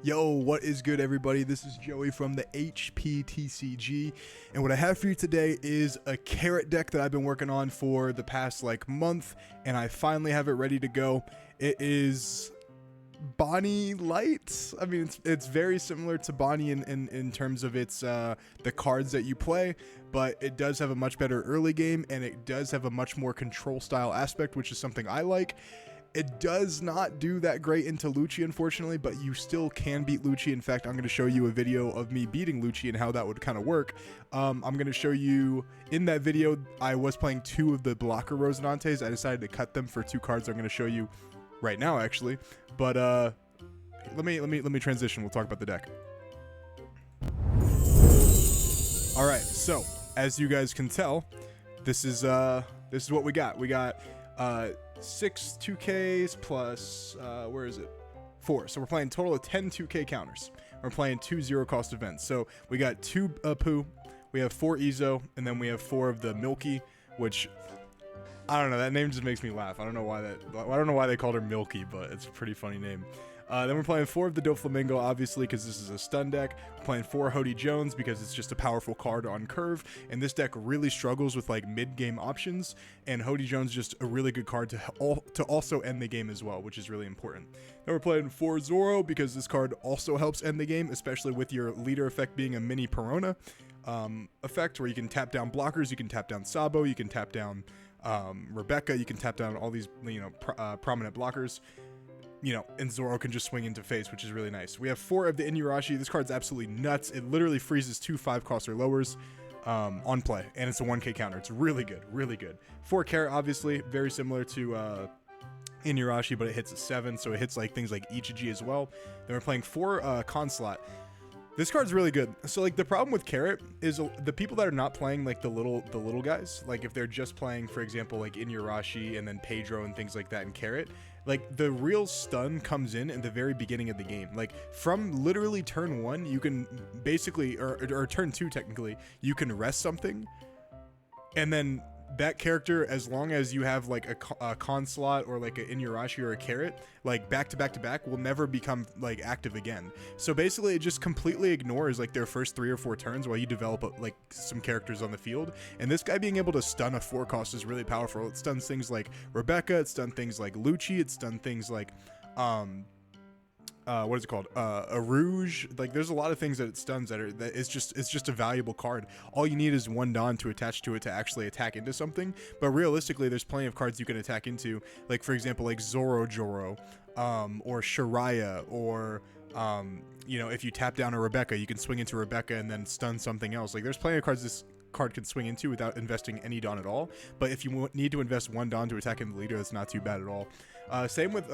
Yo, what is good, everybody? This is Joey from the HP TCG, and what I have for you today is a carrot deck that I've been working on for the past month, and I finally have it ready to go. It is Bonney light. I mean, it's very similar to Bonney in terms of its the cards that you play, but it does have a much better early game, and it does have a much more control style aspect, which is something I like. It does not do that great into Luchi, unfortunately, but you still can beat Luchi. In fact, I'm going to show you a video of me beating Luchi and how that would kind of work. I'm going to show you, in that video, I was playing two of the blocker Rosinantes. I decided to cut them for two cards I'm going to show you right now, actually. But let me transition. We'll talk about the deck. All right, so as you guys can tell, this is what we got. We got 6 2Ks plus, where is it? 4. So we're playing a total of 10 2K counters. We're playing 2 0 cost events. So we got 2 Poo, we have 4 Ezo, and then we have 4 of the Milky, which I don't know. That name just makes me laugh. I don't know why they called her Milky, but it's a pretty funny name. Then we're playing 4 of the Doflamingo, obviously, because this is a stun deck. We're playing 4 Hody Jones because it's just a powerful card on curve, and this deck really struggles with mid-game options, and Hody Jones is just a really good card to also end the game as well, which is really important. Then we're playing 4 Zoro because this card also helps end the game, especially with your leader effect being a mini Perona effect, where you can tap down blockers, you can tap down Sabo, you can tap down Rebecca, you can tap down all these prominent blockers. And Zoro can just swing into face, which is really nice. We have 4 of the Inuyasha. This card's absolutely nuts. It literally freezes 2 5-cost or lowers on play, and it's a 1K counter. It's really good, really good. 4 carrot, obviously, very similar to Inuyasha, but it hits a 7, so it hits things like Ichiji as well. Then we're playing 4 Conslot. This card's really good. So the problem with carrot is the people that are not playing the little guys, if they're just playing, for example, Inuyasha and then Pedro and things like that in carrot, the real stun comes in the very beginning of the game. From literally turn 1, you can basically, or turn 2 technically, you can rest something, and then that character, as long as you have a Conslot or an Inuyasha or a carrot, back to back to back, will never become active again. So basically it just completely ignores their first 3 or 4 turns while you develop some characters on the field. And this guy being able to stun a 4-cost is really powerful. It stuns things like Rebecca, it stuns things like Luchi, it stuns things like what is it called? A Rouge. There's a lot of things that it stuns that it's just a valuable card. All you need is 1 Dawn to attach to it to actually attack into something. But realistically, there's plenty of cards you can attack into. For example, Zoro Joro, or Shiraya, or if you tap down a Rebecca, you can swing into Rebecca and then stun something else. There's plenty of cards this card can swing into without investing any Dawn at all. But if you need to invest 1 Dawn to attack in the leader, that's not too bad at all. Same with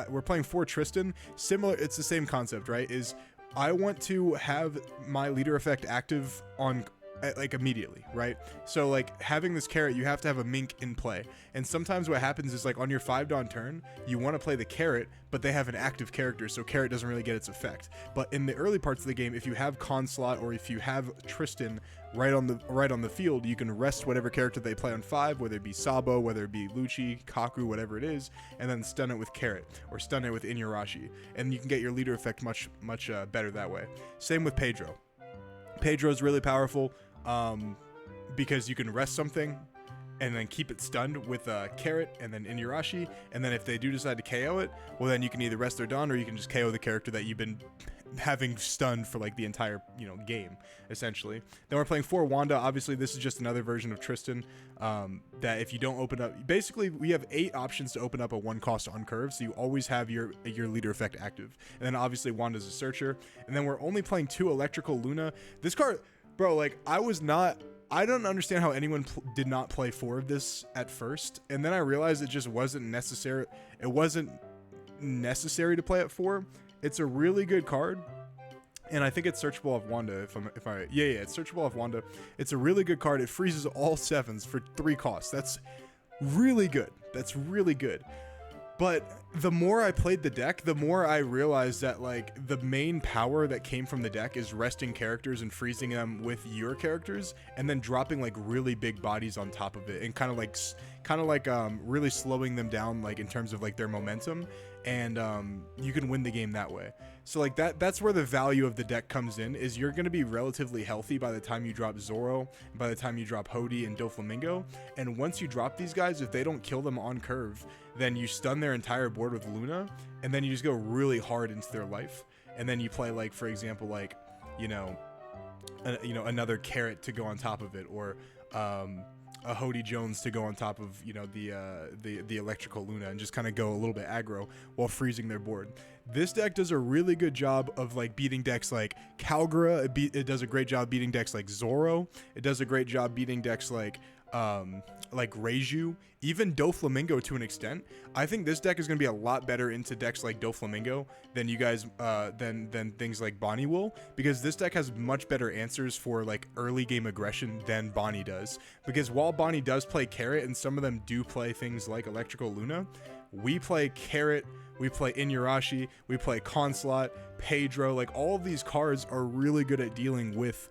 we're playing 4 Tristan. Similar, it's the same concept, right? Is I want to have my leader effect active on immediately, right? So having this carrot, you have to have a mink in play, and sometimes what happens is on your 5 Dawn turn, you want to play the carrot, but they have an active character, so carrot doesn't really get its effect. But in the early parts of the game, if you have Conslot or if you have Tristan right on the field, you can rest whatever character they play on 5, whether it be Sabo, whether it be Luchi, Kaku, whatever it is, and then stun it with carrot or stun it with Inuyasha, and you can get your leader effect much better that way. Same with Pedro. Pedro is really powerful because you can rest something and then keep it stunned with a carrot and then Inuyasha, and then if they do decide to KO it, well, then you can either rest their Dawn or you can just KO the character that you've been having stunned for the entire game, essentially. Then we're playing 4 Wanda. Obviously, this is just another version of Tristan that if you don't open up, basically we have 8 options to open up a 1-cost on curve, so you always have your leader effect active. And then obviously Wanda's a searcher, and then we're only playing 2 Electrical Luna. This card, bro, I don't understand how anyone did not play 4 of this at first, and then I realized it just wasn't necessary. It wasn't necessary to play at 4. It's a really good card, and I think it's searchable off Wanda. It's searchable off Wanda. It's a really good card. It freezes all 7s for 3 costs. That's really good. That's really good. But the more I played the deck, the more I realized that the main power that came from the deck is resting characters and freezing them with your characters, and then dropping really big bodies on top of it, and kind of really slowing them down in terms of their momentum, and you can win the game that way. So like that's where the value of the deck comes in, is you're going to be relatively healthy by the time you drop Zoro, by the time you drop Hody and Doflamingo. And once you drop these guys, if they don't kill them on curve, then you stun their entire board with Luna, and then you just go really hard into their life. And then you play, like, for example, like, another Carrot to go on top of it, or a Hody Jones to go on top of, the electrical Luna, and just kind of go a little bit aggro while freezing their board. This deck does a really good job of like beating decks like Kalgara. It does a great job beating decks like Zoro. It does a great job beating decks like Reiju, even Doflamingo to an extent. I think this deck is going to be a lot better into decks like Doflamingo than you guys than things like Bonney will, because this deck has much better answers for like early game aggression than Bonney does. Because while Bonney does play Carrot, and some of them do play things like Electrical Luna, we play Carrot, we play Inuyasha, we play Conslot, Pedro. Like, all of these cards are really good at dealing with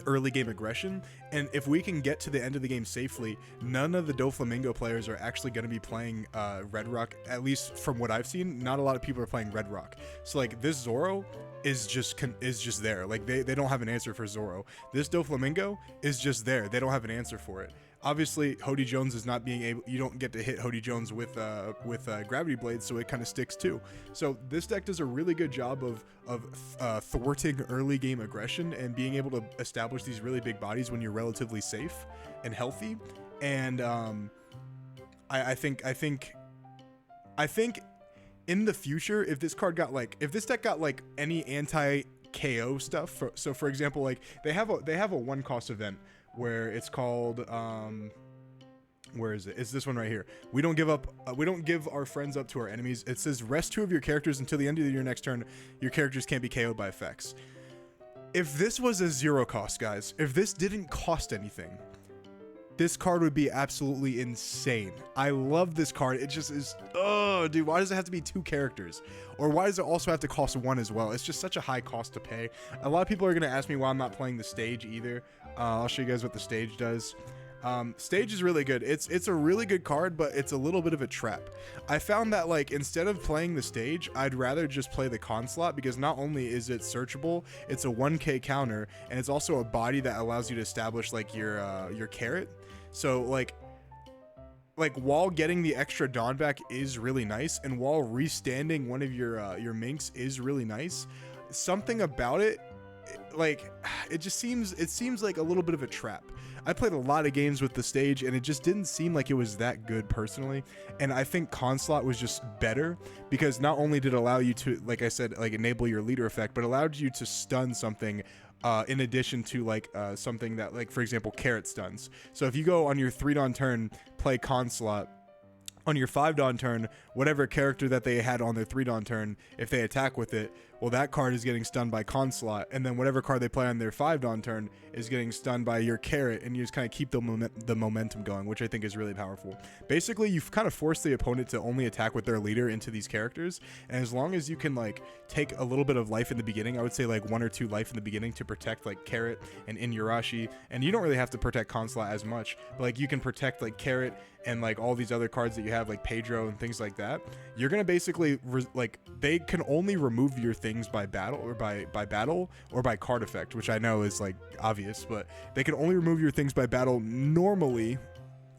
early game aggression. And if we can get to the end of the game safely, none of the Doflamingo players are actually going to be playing Red Rock. At least from what I've seen, not a lot of people are playing Red Rock. So like, this Zoro is just there. Like, they don't have an answer for Zoro. This Doflamingo is just there. They don't have an answer for it. Obviously, Hody Jones is not being able. You don't get to hit Hody Jones with Gravity Blades, so it kind of sticks too. So this deck does a really good job of thwarting early game aggression and being able to establish these really big bodies when you're relatively safe and healthy. And I think in the future, if this deck got like any anti-KO stuff. So for example, like they have a 1-cost event where it's called where is it? It's this one right here. We don't give our friends up to our enemies. It says rest 2 of your characters until the end of your next turn. Your characters can't be KO'd by effects. If this was a 0-cost, guys, if this didn't cost anything, this card would be absolutely insane. I love this card. It just is, oh dude, why does it have to be 2 characters? Or why does it also have to cost 1 as well? It's just such a high cost to pay. A lot of people are going to ask me why I'm not playing the stage either. I'll show you guys what the stage does. Stage is really good. It's a really good card, but it's a little bit of a trap. I found that, like, instead of playing the stage, I'd rather just play the Conslot, because not only is it searchable, it's a 1k counter, and it's also a body that allows you to establish like your Carrot. So like while getting the extra Dawn back is really nice, and while restanding one of your Minks is really nice, something about it, like, it seems like a little bit of a trap. I played a lot of games with the stage, and it just didn't seem like it was that good personally. And I think Conslot was just better, because not only did it allow you to, like I said, like enable your leader effect, but allowed you to stun something in addition to like something that, like, for example, Carrot stuns. So if you go on your 3-Dawn turn, play Conslot, on your 5-Dawn turn, whatever character that they had on their 3-Dawn turn, if they attack with it, well, that card is getting stunned by Conslot, and then whatever card they play on their 5-Dawn turn is getting stunned by your Carrot, and you just kind of keep the momentum going, which I think is really powerful. Basically, you've kind of forced the opponent to only attack with their leader into these characters, and as long as you can, like, take a little bit of life in the beginning, I would say like 1 or 2 life in the beginning to protect like Carrot and Inuyasha, and you don't really have to protect Conslot as much, but like you can protect like Carrot and like all these other cards that you have, like Pedro and things like that. You're gonna basically like, they can only remove your things by battle or by card effect, which I know is like obvious, but they can only remove your things by battle normally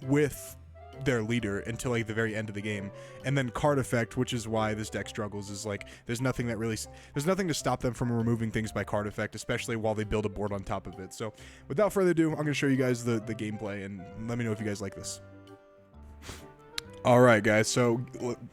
with their leader until like the very end of the game. And then card effect, which is why this deck struggles, is like there's nothing to stop them from removing things by card effect, especially while they build a board on top of it. So without further ado, I'm going to show you guys the gameplay, and let me know if you guys like this. Alright guys, so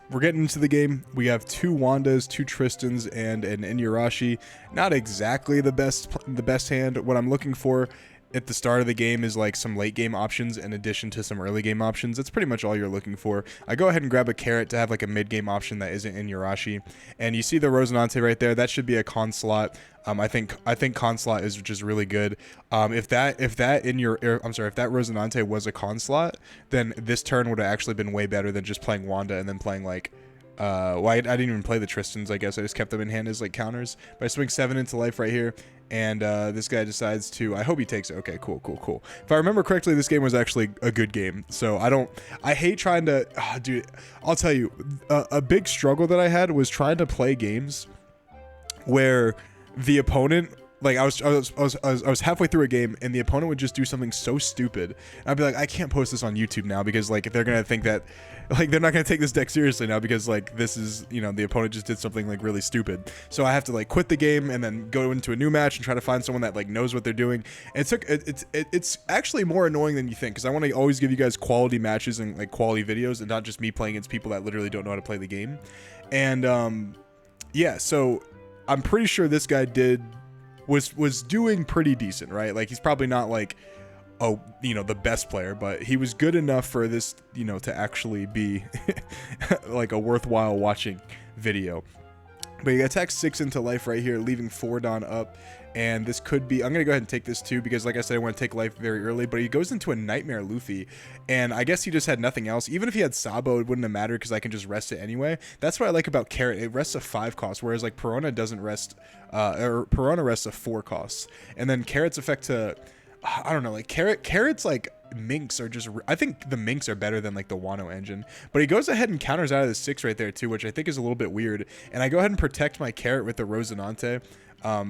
we're getting into the game. We have 2 Wandas, 2 Tristans, and an Inuyasha. Not exactly the best hand. What I'm looking for at the start of the game is like some late game options in addition to some early game options. That's pretty much all you're looking for. I go ahead and grab a Carrot to have like a mid game option that isn't Inuyasha. And you see the Rosinante right there. That should be a Conslot. I think Conslot is just really good. If that Rosinante was a Conslot, then this turn would have actually been way better than just playing Wanda and then playing like well, I didn't even play the Tristans, I guess. I just kept them in hand as like counters. But I swing 7 into life right here, And this guy decides to, I hope he takes it. Okay, cool. If I remember correctly, this game was actually a good game. So I hate trying to, dude, I'll tell you, a big struggle that I had was trying to play games where the opponent, like I was halfway through a game and the opponent would just do something so stupid. And I'd be like, I can't post this on YouTube now because like they're gonna think that, like they're not gonna take this deck seriously now because like this is, you know, the opponent just did something like really stupid. So I have to like quit the game and then go into a new match and try to find someone that like knows what they're doing. And it's actually more annoying than you think because I want to always give you guys quality matches and like quality videos and not just me playing against people that literally don't know how to play the game. And yeah, so I'm pretty sure this guy was doing pretty decent, right? Like he's probably not like, oh, you know, the best player, but he was good enough for this, you know, to actually be like a worthwhile watching video. But he attacks 6 into life right here, leaving 4 Dawn up. And this could be, I'm going to go ahead and take this too, because like I said, I want to take life very early, but he goes into a Nightmare Luffy. And I guess he just had nothing else. Even if he had Sabo, it wouldn't have mattered because I can just rest it anyway. That's what I like about Carrot. It rests a 5 cost, whereas like Perona doesn't rest, or Perona rests a 4 cost. And then Carrot's effect to, I don't know, like Carrot's like minks are just, I think the minks are better than like the Wano engine, but he goes ahead and counters out of the 6 right there too, which I think is a little bit weird. And I go ahead and protect my Carrot with the Rosinante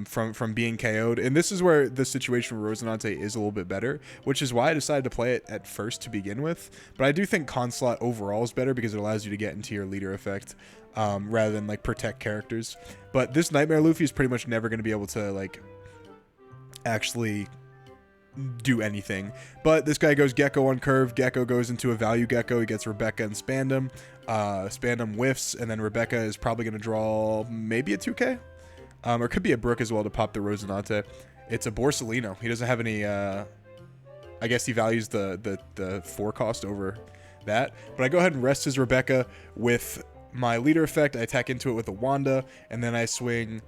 from being KO'd. And this is where the situation with Rosinante is a little bit better, which is why I decided to play it at first to begin with. But I do think Conslot overall is better because it allows you to get into your leader effect rather than like protect characters. But this Nightmare Luffy is pretty much never going to be able to like actually do anything. But this guy goes Gecko on curve. Gecko goes into a value Gecko. He gets Rebecca and Spandam. Spandam whiffs, and then Rebecca is probably going to draw maybe a 2K. Or it could be a Brook as well to pop the Rosinante. It's a Borsalino. He doesn't have any, I guess he values the 4 cost over that. But I go ahead and rest his Rebecca with my leader effect. I attack into it with a Wanda, and then I swing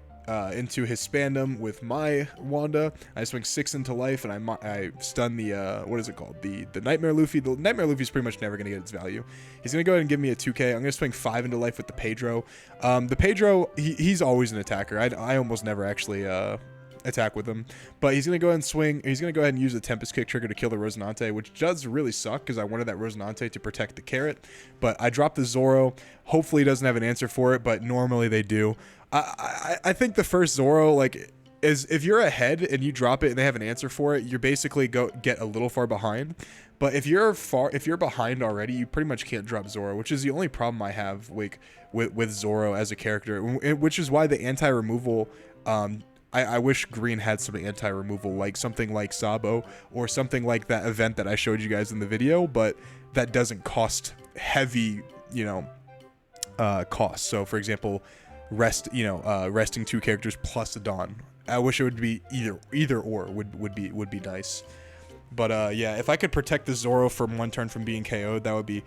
into his Spandam with my Wanda. I swing 6 into life, and I stun the, what is it called? The Nightmare Luffy. The Nightmare Luffy is pretty much never going to get its value. He's going to go ahead and give me a 2K. I'm going to swing 5 into life with the Pedro. The Pedro, he's always an attacker. I almost never actually attack with him, but he's going to go ahead and swing. He's going to go ahead and use the Tempest Kick trigger to kill the Rosinante, which does really suck because I wanted that Rosinante to protect the Carrot, but I dropped the Zoro. Hopefully he doesn't have an answer for it, but normally they do. I think the first Zoro, like, is if you're ahead and you drop it and they have an answer for it, you're basically get a little far behind. But if you're behind already, you pretty much can't drop Zoro, which is the only problem I have like with Zoro as a character, which is why the anti-removal, I wish Green had some anti-removal, like something like Sabo or something like that event that I showed you guys in the video, but that doesn't cost heavy, you know, costs. So for example, resting 2 characters plus a Dawn. I wish it would be either or would be nice. But yeah, if I could protect the Zoro from 1 turn from being KO'd, that would be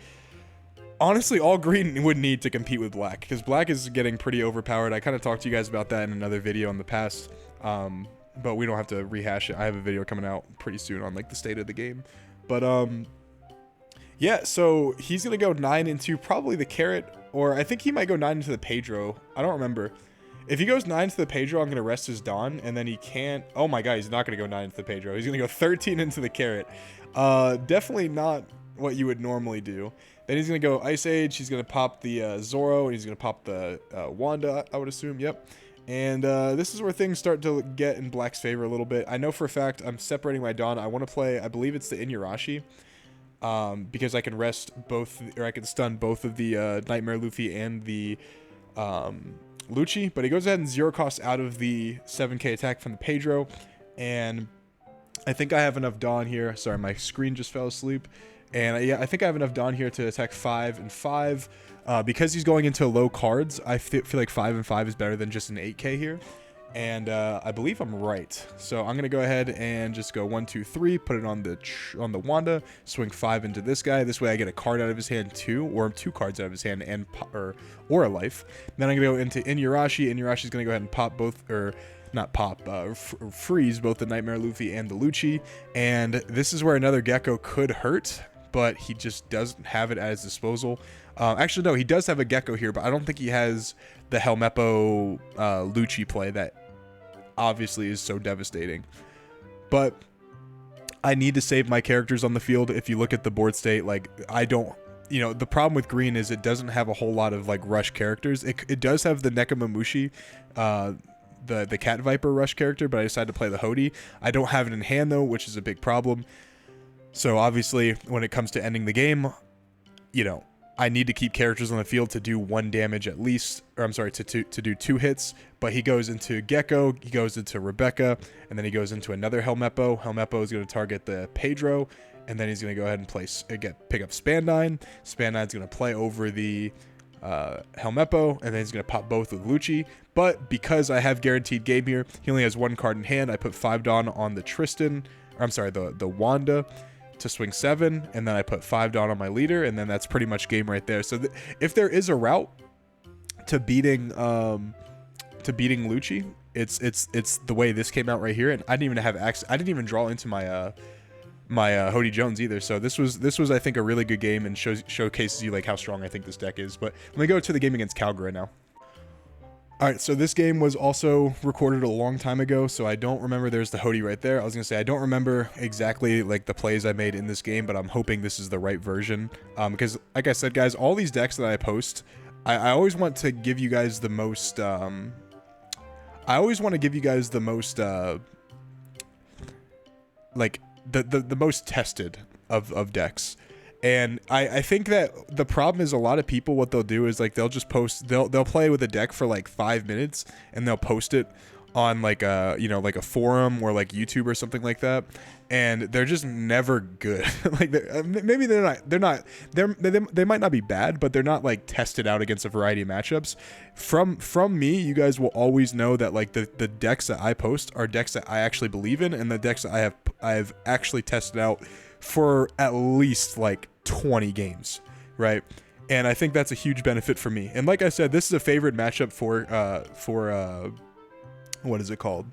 honestly all Green would need to compete with Black, because Black is getting pretty overpowered. I kind of talked to you guys about that in another video in the past, but we don't have to rehash it. I have a video coming out pretty soon on like the state of the game. But yeah, so he's gonna go 9 into probably the Carrot, or I think he might go 9 into the Pedro. I don't remember. If he goes 9 to the Pedro, I'm going to rest his Dawn, and then he can't... Oh my god, he's not going to go 9 into the Pedro. He's going to go 13 into the Carrot. Definitely not what you would normally do. Then he's going to go Ice Age. He's going to pop the Zoro, and he's going to pop the Wanda, I would assume. Yep. And this is where things start to get in Black's favor a little bit. I know for a fact I'm separating my Dawn. I want to play, I believe it's the Inuyarashi, because I can rest both, or I can stun both of the Nightmare Luffy and the... Luchi, but he goes ahead and 0 cost out of the 7k attack from the Pedro, and I think I have enough Dawn here. Sorry, my screen just fell asleep. And yeah, I think I have enough Dawn here to attack 5 and 5. Because he's going into low cards, I feel like 5 and 5 is better than just an 8k here. And I believe I'm right. So I'm going to go ahead and just go 1, 2, 3, put it on the Wanda, swing 5 into this guy. This way I get a card out of his hand too, or 2 cards out of his hand, and or a life. Then I'm going to go into Inuyarashi. Inuyashi's going to go ahead and pop both, or not pop, freeze both the Nightmare Luffy and the Luchi. And this is where another Gecko could hurt, but he just doesn't have it at his disposal. Actually, no, he does have a Gecko here, but I don't think he has the Helmeppo Luchi play that obviously is so devastating. But I need to save my characters on the field. If you look at the board state, like I don't, you know, the problem with green is it doesn't have a whole lot of like rush characters. It does have the Nekamamushi, the Cat Viper rush character, but I decided to play the Hody. I don't have it in hand though, which is a big problem. So obviously when it comes to ending the game, you know, I need to keep characters on the field to do 1 damage at least, or I'm sorry, to do 2 hits. But he goes into Gecko, he goes into Rebecca, and then he goes into another Helmeppo. Helmeppo is going to target the Pedro, and then he's going to go ahead and pick up Spandine. Spandine's going to play over the Helmeppo, and then he's going to pop both with Luchi. But because I have guaranteed game here, he only has 1 card in hand. I put 5 Dawn on the Tristan, or I'm sorry, the Wanda, to swing 7, and then I put 5 Dawn on my leader, and then that's pretty much game right there. So if there is a route to beating Luchi, it's the way this came out right here, and I didn't even have access. I didn't even draw into my my Hody Jones either. So this was I think a really good game, and showcases you like how strong I think this deck is. But let me go to the game against Kalgara now. All right, so this game was also recorded a long time ago, so I don't remember. There's the Hody right there. I was gonna say I don't remember exactly like the plays I made in this game, but I'm hoping this is the right version. Because like I said, guys, all these decks that I post, I always want to give you guys the most. I always want to give you guys the most, like the most tested of decks. And I think that the problem is a lot of people, what they'll do is like they'll just post, they'll play with a deck for like 5 minutes and they'll post it on like a, you know, like a forum or like YouTube or something like that, and they're just never good. Like maybe they might not be bad, but they're not like tested out against a variety of matchups. From me, you guys will always know that like the decks that I post are decks that I actually believe in, and the decks that I've actually tested out for at least like 20 games, right? And I think that's a huge benefit for me. And like I said, this is a favorite matchup for what is it called?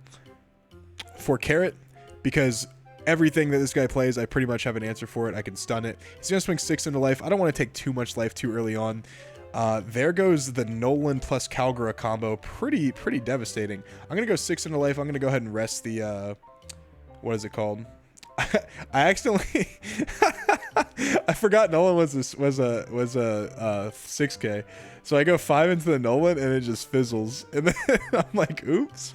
For Carrot, because everything that this guy plays, I pretty much have an answer for it. I can stun it. He's gonna swing 6 into life. I don't want to take too much life too early on. There goes the Nolan plus Kalgara combo. Pretty devastating. I'm gonna go 6 into life. I'm gonna go ahead and rest the what is it called? I accidentally I forgot Nolan was a 6K, so I go 5 into the Nolan and it just fizzles, and then I'm like, oops,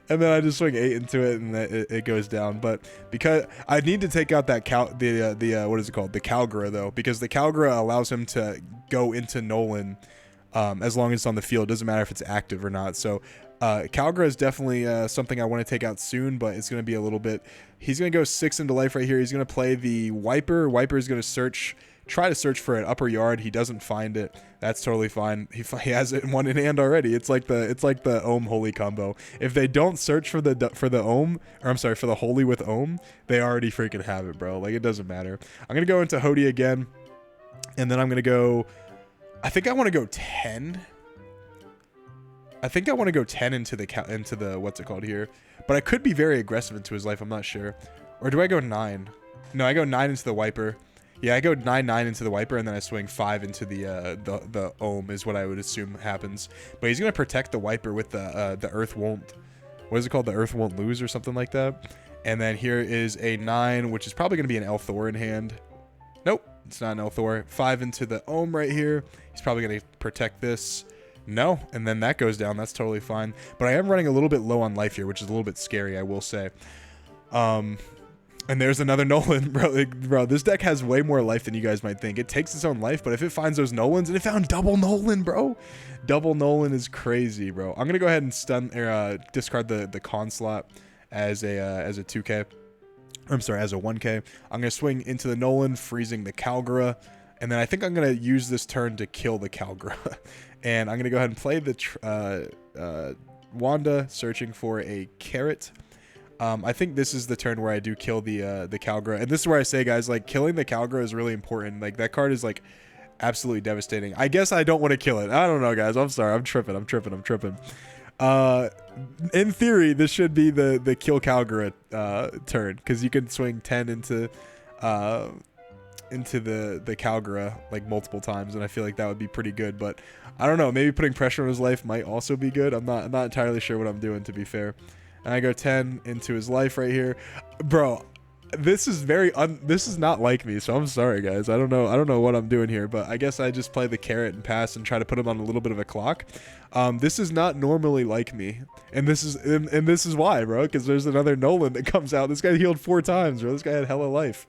and then I just swing 8 into it and it goes down. But because I need to take out that what is it called, the Kalgara though, because the Kalgara allows him to go into Nolan as long as it's on the field. It doesn't matter if it's active or not. So Kalgara is definitely something I want to take out soon, but it's going to be a little bit. He's going to go 6 into life right here. He's going to play the Wiper. Wiper is going to try to search for an upper yard. He doesn't find it. That's totally fine. He has it one in hand already. It's like the Ohm Holy combo. If they don't search for the Ohm, or I'm sorry, for the Holy with Ohm, they already freaking have it, bro. Like, it doesn't matter. I'm going to go into Hody again, and then I'm going to go, I think I want to go 10. I think I want to go 10 into the what's it called here, but I could be very aggressive into his life. I'm not sure. Or do I go 9? No, I go 9 into the Wiper. Yeah, I go 9 into the Wiper, and then I swing 5 into the Ohm is what I would assume happens. But he's gonna protect the Wiper with the Earth won't. What is it called? The Earth won't lose or something like that. And then here is a 9, which is probably gonna be an Elthor in hand. Nope, it's not an Elthor. 5 into the Ohm right here. He's probably gonna protect this. No, and then that goes down. That's totally fine. But I am running a little bit low on life here, which is a little bit scary, I will say. And there's another Nolan, bro. This deck has way more life than you guys might think. It takes its own life, but if it finds those Nolans, and it found double Nolan, bro. Double Nolan is crazy, bro. I'm gonna go ahead and stun or discard the con slot as a 2K. I'm sorry, as a 1K. I'm gonna swing into the Nolan, freezing the Kalgara, and then I think I'm gonna use this turn to kill the Kalgara. And I'm going to go ahead and play the Wanda, searching for a Carrot. I think this is the turn where I do kill the Kalgara. And this is where I say, guys, like, killing the Kalgara is really important. Like, that card is, like, absolutely devastating. I guess I don't want to kill it. I don't know, guys. I'm sorry. I'm tripping. In theory, this should be the kill Kalgara turn, because you can swing 10 into the Kalgara like multiple times, and I feel like that would be pretty good. But I don't know, maybe putting pressure on his life might also be good. I'm not entirely sure what I'm doing, to be fair. and I go 10 into his life right here. Bro, this is this is not like me, so I'm sorry guys. I don't know what I'm doing here, but I guess I just play the carrot and pass and try to put him on a little bit of a clock. This is not normally like me, and this is why, bro, because there's another Nolan that comes out. This guy healed 4 times, bro. This guy had hella life.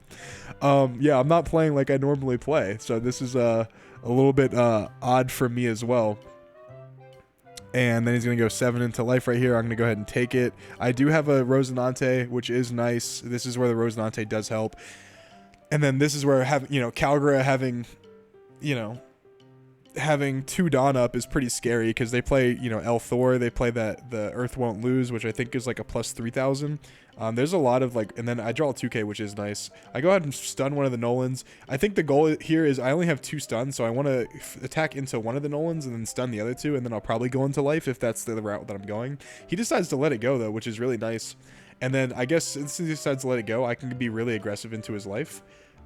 Yeah, I'm not playing like I normally play, so this is a little bit odd for me as well. And then he's going to go 7 into life right here. I'm going to go ahead and take it. I do have a Rosinante, which is nice. This is where the Rosinante does help. And then this is where, Kalgara having 2 Dawn up is pretty scary because they play, El Thor. They play that the Earth Won't Lose, which I think is like a plus 3,000. There's a lot of and then I draw a 2K, which is nice. I go ahead and stun one of the Nolans. I think the goal here is I only have 2 stuns, so I want to attack into one of the Nolans and then stun the other 2, and then I'll probably go into life if that's the route that I'm going. He decides to let it go though, which is really nice. And then I guess since he decides to let it go, I can be really aggressive into his life.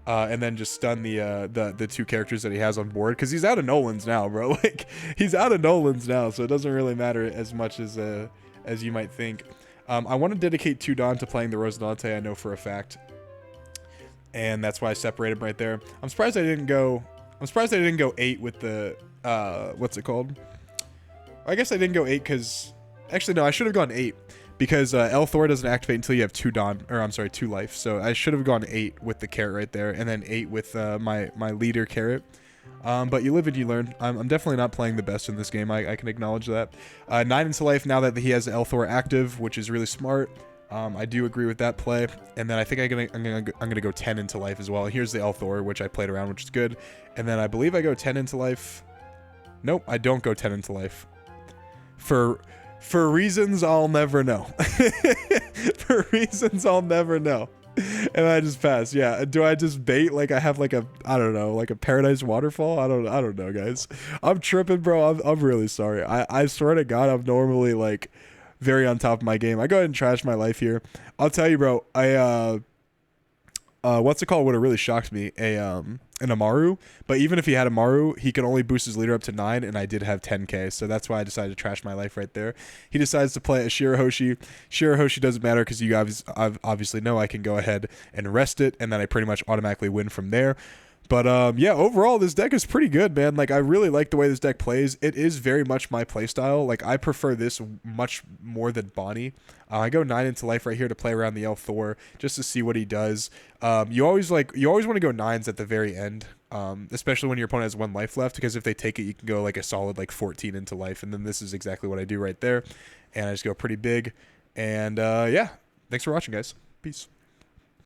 And then just stun the 2 characters that he has on board, because he's out of Nolans now, bro. Like, he's out of Nolans now, so it doesn't really matter as much as you might think. I want to dedicate 2 Dawn to playing the Rosinante, I know for a fact, and that's why I separated him right there. I'm surprised I didn't go 8 with the what's it called? I guess I didn't go 8 because actually no, I should have gone 8. Because El Thor doesn't activate until you have 2 Dawn, or I'm sorry, 2 life. So I should have gone 8 with the carrot right there, and then 8 with my leader carrot. But you live and you learn. I'm definitely not playing the best in this game. I can acknowledge that. 9 into life now that he has El Thor active, which is really smart. I do agree with that play. And then I think I'm gonna go 10 into life as well. Here's the El Thor, which I played around, which is good. And then I believe I go 10 into life. Nope, I don't go 10 into life. For reasons I'll never know. For reasons I'll never know. And I just pass. Yeah. Do I just bait like I have like a, I don't know, like a paradise waterfall? I don't know, guys. I'm tripping, bro. I'm really sorry. I swear to God, I'm normally like very on top of my game. I go ahead and trash my life here. I'll tell you, bro. What's it called? Would have really shocked me. An Amaru, but even if he had Amaru, he could only boost his leader up to 9, and I did have 10k, so that's why I decided to trash my life right there. He decides to play a Shirahoshi. Shirahoshi doesn't matter because you guys obviously know I can go ahead and rest it, and then I pretty much automatically win from there. But yeah, overall, this deck is pretty good, man. Like, I really like the way this deck plays. It is very much my playstyle. Like, I prefer this much more than Bonney. I go 9 into life right here to play around the El Thor just to see what he does. You always want to go 9s at the very end, especially when your opponent has 1 life left, because if they take it, you can go like a solid like 14 into life, and then this is exactly what I do right there, and I just go pretty big. And yeah, thanks for watching, guys. Peace.